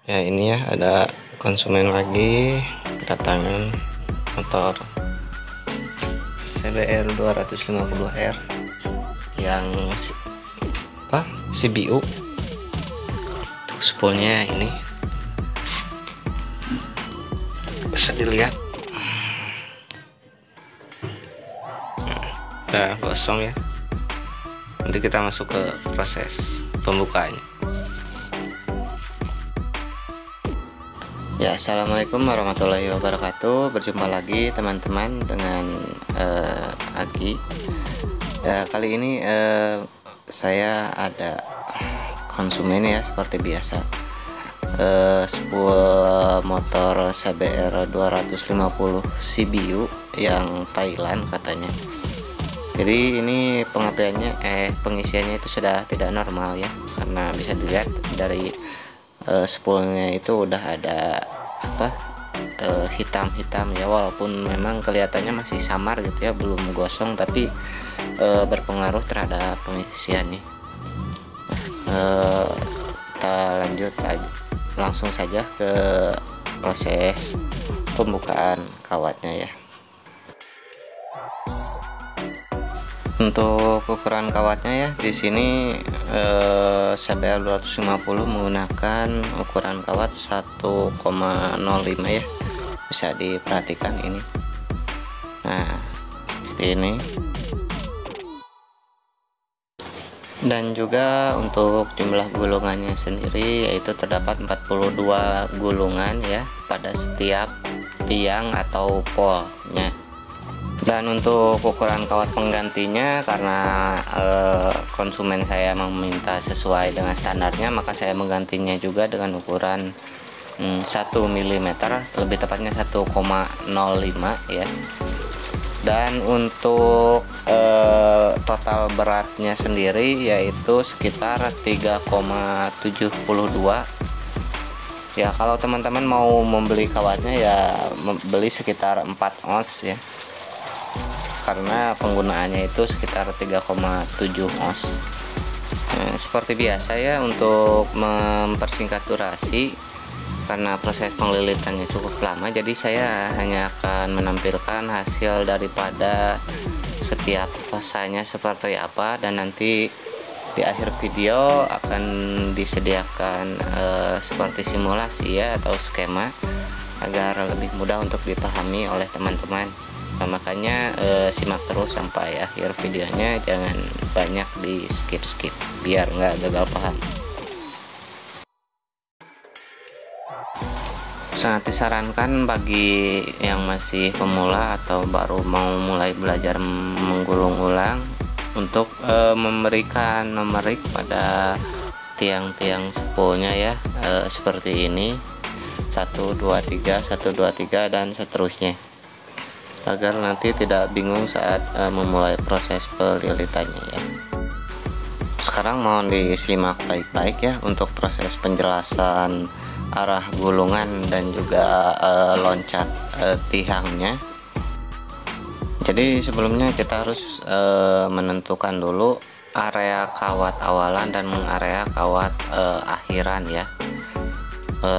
Ya ini ya, ada konsumen lagi kedatangan motor CBR 250R yang CBU. Tuh spoolnya ini bisa dilihat, udah kosong ya. Nanti kita masuk ke proses pembukaannya. Ya, assalamualaikum warahmatullahi wabarakatuh. Berjumpa lagi teman-teman dengan Agi. Kali ini saya ada konsumen ya, seperti biasa. Spool motor CBR 250 CBU yang Thailand katanya. Jadi ini pengisiannya itu sudah tidak normal ya, karena bisa dilihat dari spoolnya itu udah ada hitam-hitam ya, walaupun memang kelihatannya masih samar gitu ya, belum gosong, tapi berpengaruh terhadap pengisiannya. Kita lanjut aja, langsung saja ke proses pembukaan kawatnya ya. Untuk ukuran kawatnya ya, di sini CBR 250 menggunakan ukuran kawat 1,05 ya, bisa diperhatikan ini. Nah, seperti ini. Dan juga untuk jumlah gulungannya sendiri, yaitu terdapat 42 gulungan ya pada setiap tiang atau polnya. Dan untuk ukuran kawat penggantinya, karena konsumen saya meminta sesuai dengan standarnya, maka saya menggantinya juga dengan ukuran 1 mm, lebih tepatnya 1,05 ya. Dan untuk total beratnya sendiri yaitu sekitar 3,72 ya. Kalau teman-teman mau membeli kawatnya ya beli sekitar 4 ons ya, karena penggunaannya itu sekitar 3,7 ons. Seperti biasa ya, untuk mempersingkat durasi karena proses penglilitannya cukup lama, jadi saya hanya akan menampilkan hasil daripada setiap fasanya seperti apa, dan nanti di akhir video akan disediakan seperti simulasi ya, atau skema agar lebih mudah untuk dipahami oleh teman-teman. Nah, makanya simak terus sampai akhir videonya, jangan banyak di skip biar nggak gagal paham. Sangat disarankan bagi yang masih pemula atau baru mau mulai belajar menggulung ulang untuk memberikan nomerik pada tiang-tiang spoolnya ya, seperti ini 1 2 3 1 2 3 dan seterusnya, agar nanti tidak bingung saat memulai proses pelilitannya ya. Sekarang mohon disimak baik-baik ya untuk proses penjelasan arah gulungan dan juga loncat tiangnya. Jadi sebelumnya kita harus menentukan dulu area kawat awalan dan area kawat akhiran ya.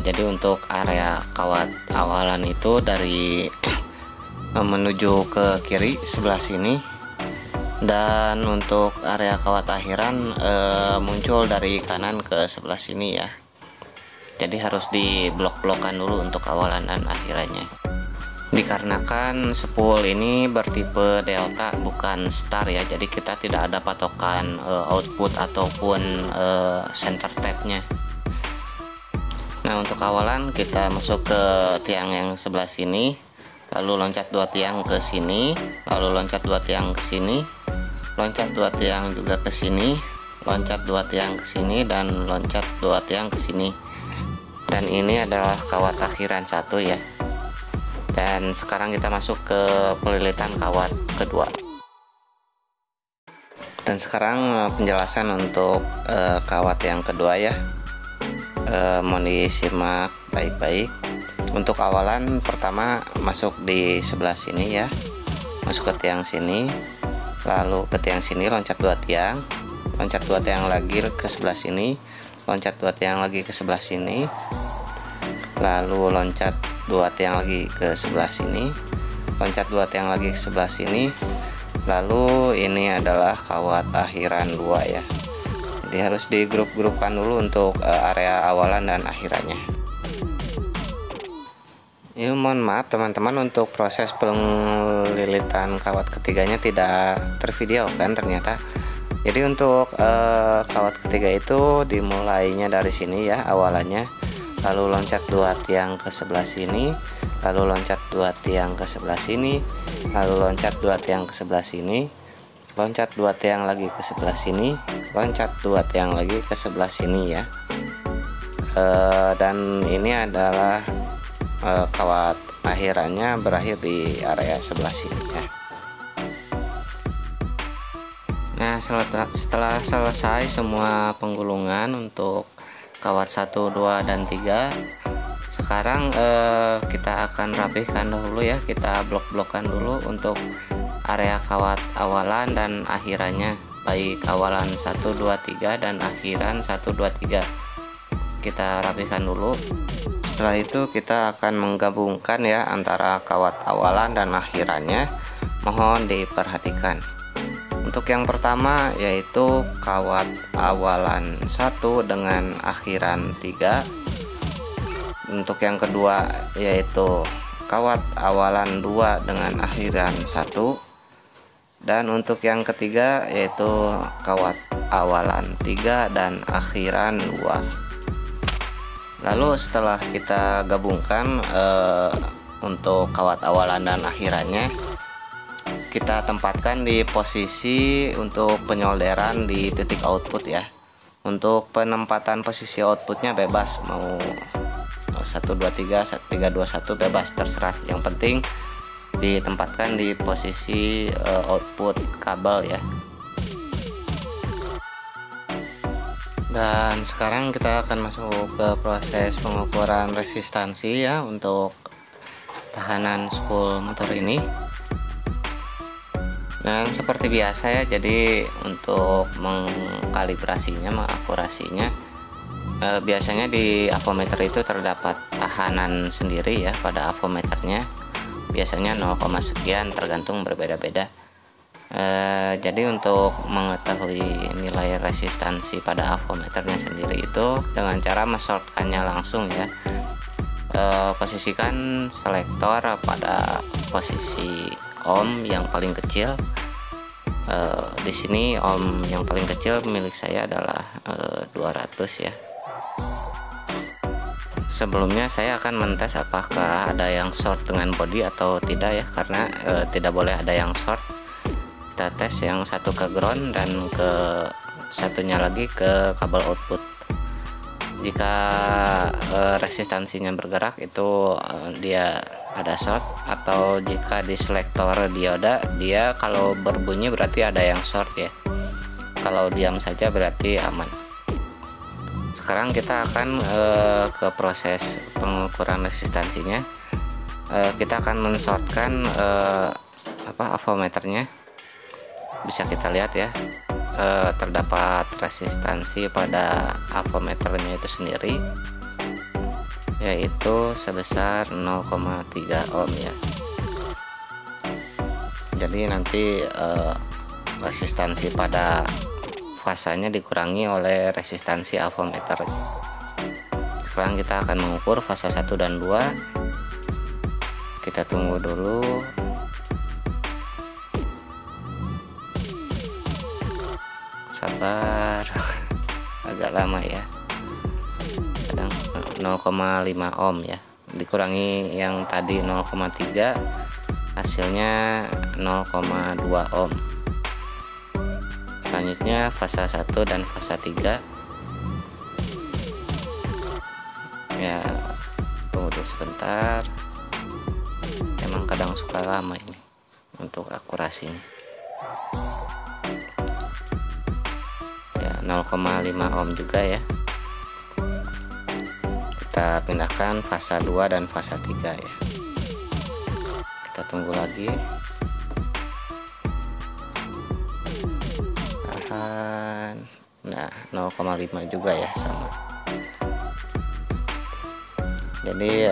Jadi untuk area kawat awalan itu dari menuju ke kiri sebelah sini, dan untuk area kawat akhiran muncul dari kanan ke sebelah sini ya. Jadi harus diblok-blokkan dulu untuk awalan dan akhirannya, dikarenakan spool ini bertipe delta bukan star ya, jadi kita tidak ada patokan output ataupun center tap nya. Nah, untuk awalan kita masuk ke tiang yang sebelah sini, lalu loncat 2 tiang ke sini, lalu loncat 2 tiang ke sini, loncat 2 tiang juga ke sini, loncat 2 tiang ke sini, dan loncat 2 tiang ke sini. Dan ini adalah kawat akhiran 1 ya. Dan sekarang kita masuk ke pelilitan kawat kedua. Dan sekarang penjelasan untuk kawat yang kedua ya. Mohon disimak baik-baik. Untuk awalan pertama masuk di sebelah sini ya, masuk ke tiang sini, lalu ke tiang sini loncat 2 tiang, loncat 2 tiang lagi ke sebelah sini, loncat 2 tiang lagi ke sebelah sini, lalu loncat 2 tiang lagi ke sebelah sini, loncat 2 tiang lagi ke sebelah sini, lalu ini adalah kawat akhiran 2 ya. Jadi harus digrup-grupkan dulu untuk area awalan dan akhirannya. Ya, mohon maaf teman-teman, untuk proses penglilitan kawat ketiganya tidak tervideokan ternyata. Jadi untuk kawat ketiga itu dimulainya dari sini ya awalannya, lalu loncat 2 tiang ke sebelah sini, lalu loncat 2 tiang ke sebelah sini, lalu loncat 2 tiang ke sebelah sini, loncat 2 tiang lagi ke sebelah sini, loncat 2 tiang lagi ke sebelah sini ya. Dan ini adalah kawat akhirannya berakhir di area sebelah sini ya. Nah, setelah selesai semua penggulungan untuk kawat 1, 2, dan 3, sekarang kita akan rapihkan dahulu ya. Kita blok-blokkan dulu untuk area kawat awalan dan akhirannya, baik awalan 1, 2, 3 dan akhiran 1, 2, 3. Kita rapihkan dulu. Setelah itu kita akan menggabungkan ya antara kawat awalan dan akhirannya. Mohon diperhatikan. Untuk yang pertama yaitu kawat awalan 1 dengan akhiran 3. Untuk yang kedua yaitu kawat awalan 2 dengan akhiran 1. Dan untuk yang ketiga yaitu kawat awalan 3 dan akhiran 2. Lalu setelah kita gabungkan untuk kawat awalan dan akhirannya, kita tempatkan di posisi untuk penyolderan di titik output ya. Untuk penempatan posisi outputnya bebas, mau 1, 2, 3, 3, 2, 1 bebas, terserah. Yang penting ditempatkan di posisi output kabel ya. Dan sekarang kita akan masuk ke proses pengukuran resistansi ya untuk tahanan spool motor ini. Dan seperti biasa ya, jadi untuk mengkalibrasinya, mengakurasinya, biasanya di avometer itu terdapat tahanan sendiri ya pada avometernya. Biasanya 0, sekian, tergantung berbeda-beda. Jadi untuk mengetahui nilai resistansi pada avometernya sendiri itu dengan cara mesortkannya langsung ya. Posisikan selektor pada posisi ohm yang paling kecil. Di sini ohm yang paling kecil milik saya adalah 200 ya. Sebelumnya saya akan mentes apakah ada yang short dengan body atau tidak ya, karena tidak boleh ada yang short. Kita tes yang satu ke ground dan ke satunya lagi ke kabel output. Jika resistansinya bergerak itu dia ada short, atau jika di selektor dioda dia kalau berbunyi berarti ada yang short ya. Kalau diam saja berarti aman. Sekarang kita akan ke proses pengukuran resistansinya. Kita akan mensortkan avometernya. Bisa kita lihat ya, terdapat resistansi pada avometernya itu sendiri, yaitu sebesar 0,3 ohm ya. Jadi nanti resistansi pada fasanya dikurangi oleh resistansi avometer. Sekarang kita akan mengukur fasa 1 dan 2. Kita tunggu dulu. Sabar, agak lama ya, kadang 0,5 ohm ya, dikurangi yang tadi 0,3, hasilnya 0,2 ohm. Selanjutnya fasa 1 dan fasa 3 ya, tunggu dulu sebentar, emang kadang suka lama ini untuk akurasinya. 0,5 ohm juga ya. Kita pindahkan fasa 2 dan fasa 3 ya. Kita tunggu lagi. Tahan. Nah, 0,5 juga ya, sama. Jadi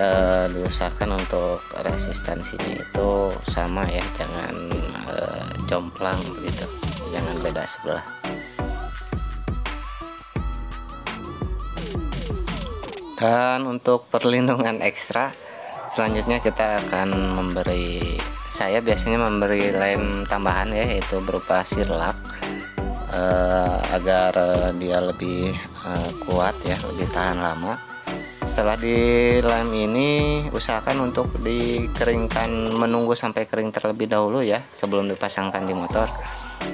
diusahakan untuk resistansinya itu sama ya, jangan jomplang begitu, jangan beda sebelah. Dan untuk perlindungan ekstra, selanjutnya kita akan saya biasanya memberi lem tambahan ya, yaitu berupa sirlak, agar dia lebih kuat ya, lebih tahan lama. Setelah dilem ini, usahakan untuk dikeringkan, menunggu sampai kering terlebih dahulu ya sebelum dipasangkan di motor,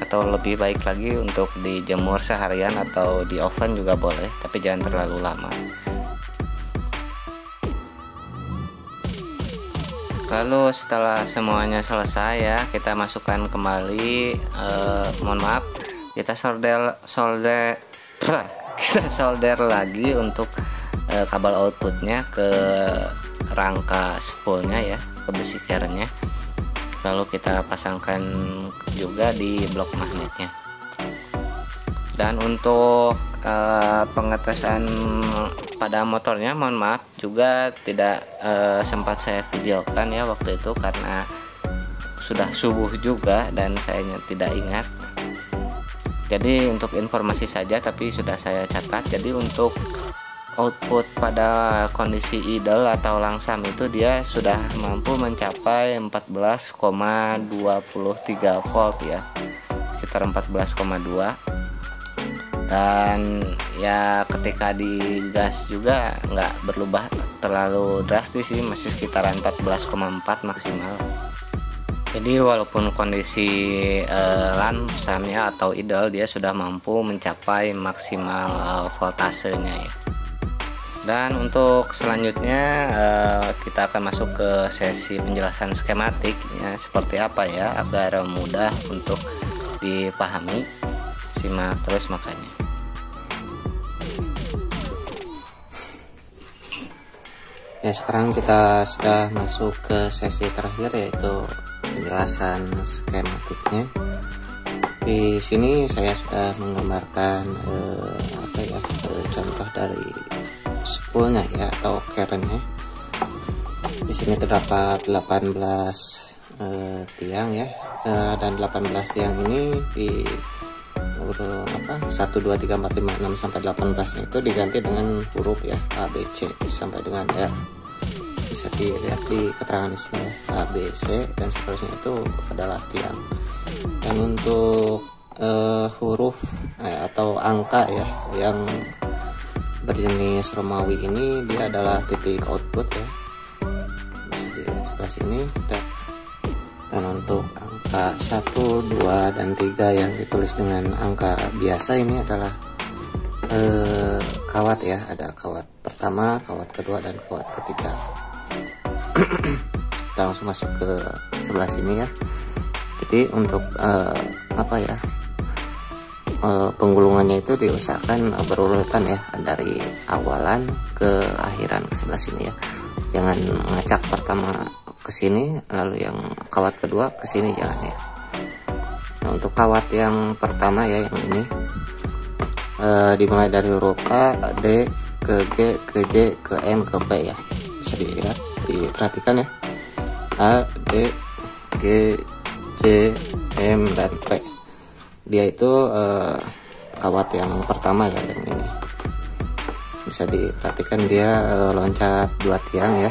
atau lebih baik lagi untuk dijemur seharian atau di oven juga boleh, tapi jangan terlalu lama. Lalu setelah semuanya selesai ya, kita masukkan kembali, mohon maaf, kita solder lagi untuk kabel outputnya ke rangka spoolnya ya, ke besi kerennya. Lalu kita pasangkan juga di blok magnetnya. Dan untuk pengetesan pada motornya, mohon maaf juga tidak sempat saya videokan ya waktu itu karena sudah subuh juga dan saya tidak ingat. Jadi untuk informasi saja, tapi sudah saya catat. Jadi untuk output pada kondisi idle atau langsam itu dia sudah mampu mencapai 14,23 volt ya, sekitar 14,2. Dan ya ketika digas juga nggak berubah terlalu drastis sih, masih sekitaran 14,4 maksimal. Jadi walaupun kondisi lansam ya atau idle, dia sudah mampu mencapai maksimal voltasenya ya. Dan untuk selanjutnya kita akan masuk ke sesi penjelasan skematik ya, seperti apa ya agar mudah untuk dipahami. Simak terus makanya. Ya, sekarang kita sudah masuk ke sesi terakhir, yaitu penjelasan skematiknya. Di sini saya sudah menggambarkan contoh dari spoolnya ya atau kerennya. Di sini terdapat 18 tiang ya, dan 18 tiang ini di 1, 2, 3, 4, 5, 6 sampai 18 itu diganti dengan huruf ya A, B, C sampai dengan R. Bisa dilihat di keterangan di sini ya, A, B, C dan seterusnya itu adalah tiang. Dan untuk huruf atau angka ya yang berjenis Romawi ini, dia adalah titik output ya, bisa dilihat sebelah sini. Dan untuk angka 1, 2, dan 3 yang ditulis dengan angka biasa ini adalah kawat ya, ada kawat pertama, kawat kedua, dan kawat ketiga. Kita langsung masuk ke sebelah sini ya. Jadi untuk penggulungannya itu diusahakan berurutan ya, dari awalan ke akhiran ke sebelah sini ya. Jangan ngacak pertama ke sini lalu yang kawat kedua ke sini, jangan ya. Nah, untuk kawat yang pertama ya, yang ini dimulai dari huruf A, D, ke G, ke J, ke M, ke P ya. Bisa dilihat, diperhatikan ya. A, D, G, J, M, dan P. Dia itu kawat yang pertama ya, yang ini. Bisa diperhatikan dia loncat 2 tiang ya,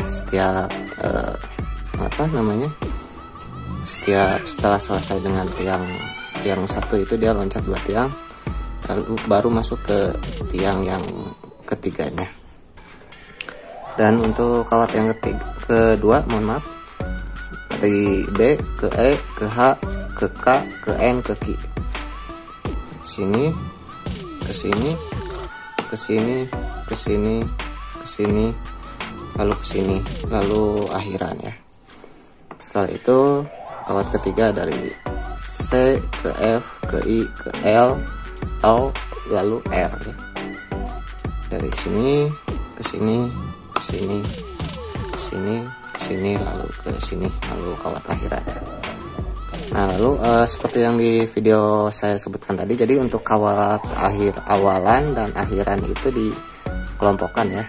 setiap setelah selesai dengan tiang 1 itu dia loncat 2 tiang, lalu baru masuk ke tiang yang ketiganya. Dan untuk kawat yang kedua, mohon maaf, dari D ke E, ke H, ke K, ke N, ke Q. Sini, ke sini, ke sini, ke sini, ke sini, lalu ke sini, lalu akhiran ya. Setelah itu kawat ketiga dari C ke F, ke I, ke L, lalu R ya. Dari sini ke sini, ke sini, ke sini, ke sini, lalu ke sini, lalu kawat akhiran. Nah, lalu seperti yang di video saya sebutkan tadi, jadi untuk kawat awalan dan akhiran itu dikelompokkan ya.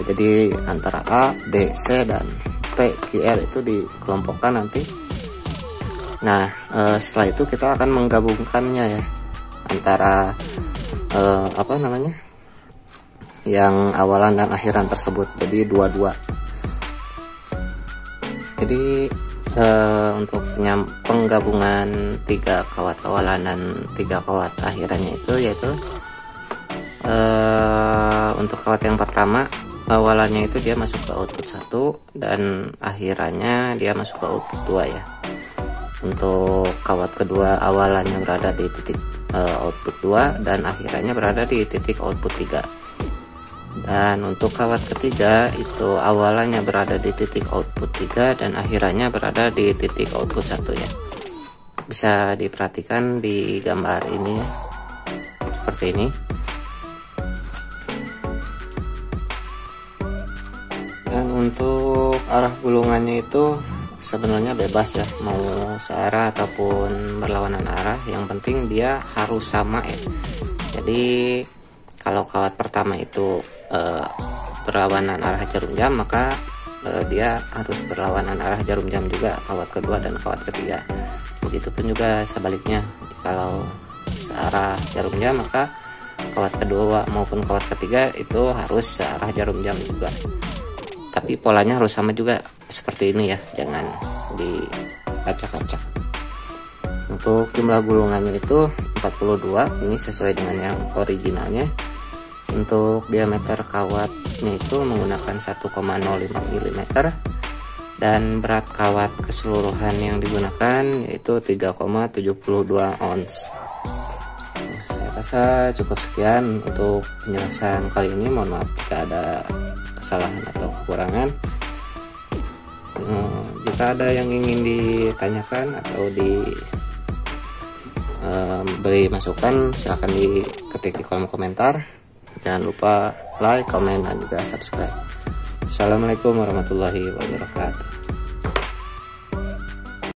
jadi antara A, B, C, dan P, Q, R itu dikelompokkan nanti. Nah, setelah itu kita akan menggabungkannya ya, antara yang awalan dan akhiran tersebut, jadi 22. Jadi untuk penggabungan 3 kawat awalan dan 3 kawat akhirannya itu yaitu untuk kawat yang pertama, awalannya itu dia masuk ke output 1 dan akhirannya dia masuk ke output 2 ya. Untuk kawat kedua, awalannya berada di titik output 2 dan akhirannya berada di titik output 3. Dan untuk kawat ketiga itu awalannya berada di titik output 3 dan akhirannya berada di titik output 1 ya. Bisa diperhatikan di gambar ini ya, seperti ini. Dan untuk arah gulungannya itu sebenarnya bebas ya, mau searah ataupun berlawanan arah, yang penting dia harus sama ya. Jadi kalau kawat pertama itu berlawanan arah jarum jam, maka dia harus berlawanan arah jarum jam juga kawat kedua dan kawat ketiga. Begitupun juga sebaliknya, kalau searah jarum jam maka kawat kedua maupun kawat ketiga itu harus searah jarum jam juga. Tapi polanya harus sama juga seperti ini ya, jangan diacak-acak. Untuk jumlah gulungannya itu 42, ini sesuai dengan yang originalnya. Untuk diameter kawatnya itu menggunakan 1,05 mm dan berat kawat keseluruhan yang digunakan yaitu 3,72 ounce. Saya rasa cukup sekian untuk penjelasan kali ini. Mohon maaf jika ada kesalahan atau kekurangan. Jika ada yang ingin ditanyakan atau beri masukan, silahkan diketik di kolom komentar. Jangan lupa like, komen, dan juga subscribe. Assalamualaikum warahmatullahi wabarakatuh.